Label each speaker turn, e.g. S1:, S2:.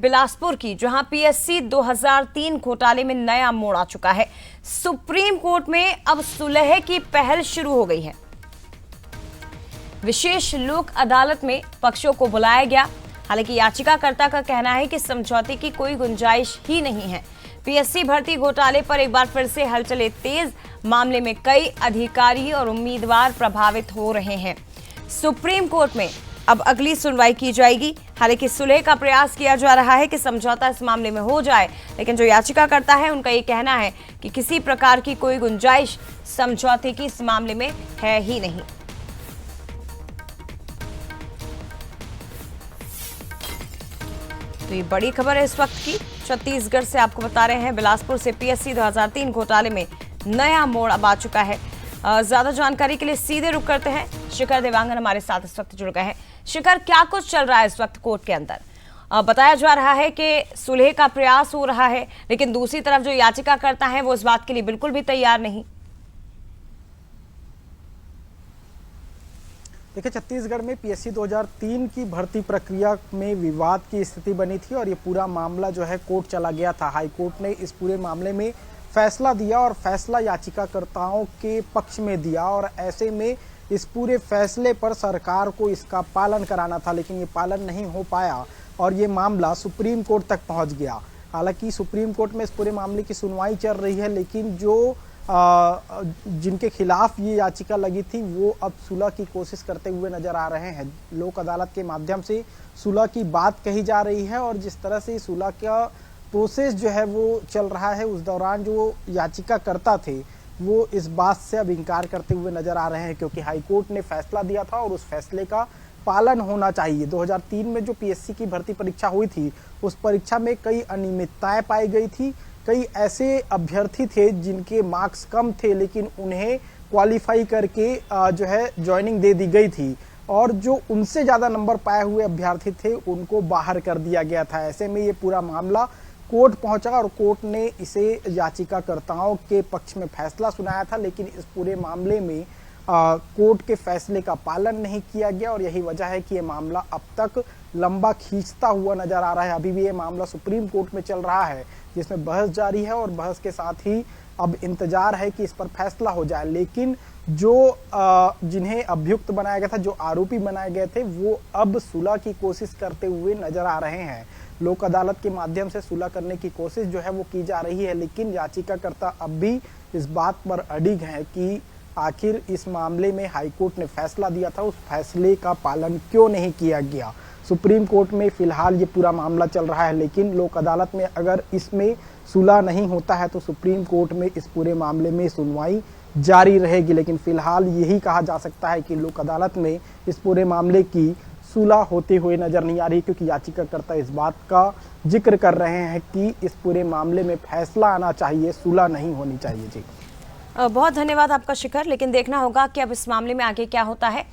S1: बिलासपुर की, जहां पीएससी 2003 घोटाले में नया मोड़ आ चुका है। सुप्रीम कोर्ट में अब सुलह की पहल शुरू हो गई है। विशेष लोक अदालत में पक्षों को बुलाया गया। हालांकि याचिकाकर्ता का कहना है कि समझौते की कोई गुंजाइश ही नहीं है। पीएससी भर्ती घोटाले पर एक बार फिर से हलचलें तेज। मामले में कई अधिकारी और उम्मीदवार प्रभावित हो रहे हैं। सुप्रीम कोर्ट में अब अगली सुनवाई की जाएगी। हालांकि सुलह का प्रयास किया जा रहा है कि समझौता इस मामले में हो जाए, लेकिन जो याचिकाकर्ता है उनका ये कहना है कि किसी प्रकार की कोई गुंजाइश समझौते की इस मामले में है ही नहीं। तो ये बड़ी खबर है इस वक्त की। छत्तीसगढ़ से आपको बता रहे हैं, बिलासपुर से पीएससी 2003 घोटाले में नया मोड़ अब आ चुका है। ज्यादा जानकारी के लिए सीधे रुक करते हैं। शिखर देवांगन हमारे साथ इस वक्त जुड़ गए हैं। शिखर, क्या कुछ चल रहा है इस वक्त कोर्ट के अंदर? बताया जा रहा है कि सुलह का प्रयास हो रहा है, लेकिन दूसरी तरफ जो याचिकाकर्ता है वो इस बात के लिए बिल्कुल भी तैयार नहीं।
S2: देखिए, छत्तीसगढ़ में पीएससी 2003 की भर्ती प्रक्रिया में विवाद की स्थिति बनी थी और ये पूरा मामला जो है कोर्ट चला गया था। हाई कोर्ट ने इस पूरे मामले में फैसला दिया और फैसला याचिकाकर्ताओं के पक्ष में दिया और ऐसे में इस पूरे फैसले पर सरकार को इसका पालन कराना था, लेकिन ये पालन नहीं हो पाया और ये मामला सुप्रीम कोर्ट तक पहुंच गया। हालांकि सुप्रीम कोर्ट में इस पूरे मामले की सुनवाई चल रही है, लेकिन जो जिनके खिलाफ ये याचिका लगी थी वो अब सुलह की कोशिश करते हुए नजर आ रहे हैं। लोक अदालत के माध्यम से सुलह की बात कही जा रही है और जिस तरह से सुलह का प्रोसेस जो है वो चल रहा है, उस दौरान जो याचिकाकर्ता थे वो इस बात से अब इंकार करते हुए नजर आ रहे हैं, क्योंकि हाईकोर्ट ने फैसला दिया था और उस फैसले का पालन होना चाहिए। 2003 में जो पीएससी की भर्ती परीक्षा हुई थी, उस परीक्षा में कई अनियमितताएं पाई गई थी। कई ऐसे अभ्यर्थी थे जिनके मार्क्स कम थे, लेकिन उन्हें क्वालिफाई करके जो है ज्वाइनिंग दे दी गई थी और जो उनसे ज़्यादा नंबर पाए हुए अभ्यर्थी थे उनको बाहर कर दिया गया था। ऐसे में ये पूरा मामला कोर्ट पहुंचा और कोर्ट ने इसे याचिकाकर्ताओं के पक्ष में फैसला सुनाया था, लेकिन इस पूरे मामले में कोर्ट के फैसले का पालन नहीं किया गया और यही वजह है कि ये मामला अब तक लंबा खींचता हुआ नजर आ रहा है। अभी भी ये मामला सुप्रीम कोर्ट में चल रहा है, जिसमें बहस जारी है और बहस के साथ ही अब इंतजार है कि इस पर फैसला हो जाए। लेकिन जो जिन्हें अभियुक्त बनाया गया था, जो आरोपी बनाए गए थे, वो अब सुलह की कोशिश करते हुए नजर आ रहे हैं। लोक अदालत के माध्यम से सुलह करने की कोशिश जो है वो की जा रही है, लेकिन याचिकाकर्ता अब भी इस बात पर अडिग हैं कि आखिर इस मामले में हाईकोर्ट ने फैसला दिया था, उस फैसले का पालन क्यों नहीं किया गया। सुप्रीम कोर्ट में फिलहाल ये पूरा मामला चल रहा है, लेकिन लोक अदालत में अगर इसमें सुलह नहीं होता है तो सुप्रीम कोर्ट में इस पूरे मामले में सुनवाई जारी रहेगी। लेकिन फिलहाल यही कहा जा सकता है कि लोक अदालत में इस पूरे मामले की सुलह होते हुए नजर नहीं आ रही, क्योंकि याचिकाकर्ता इस बात का जिक्र कर रहे हैं कि इस पूरे मामले में फैसला आना चाहिए, सुलह नहीं होनी चाहिए। जी
S1: बहुत धन्यवाद आपका शिखर, लेकिन देखना होगा कि अब इस मामले में आगे क्या होता है।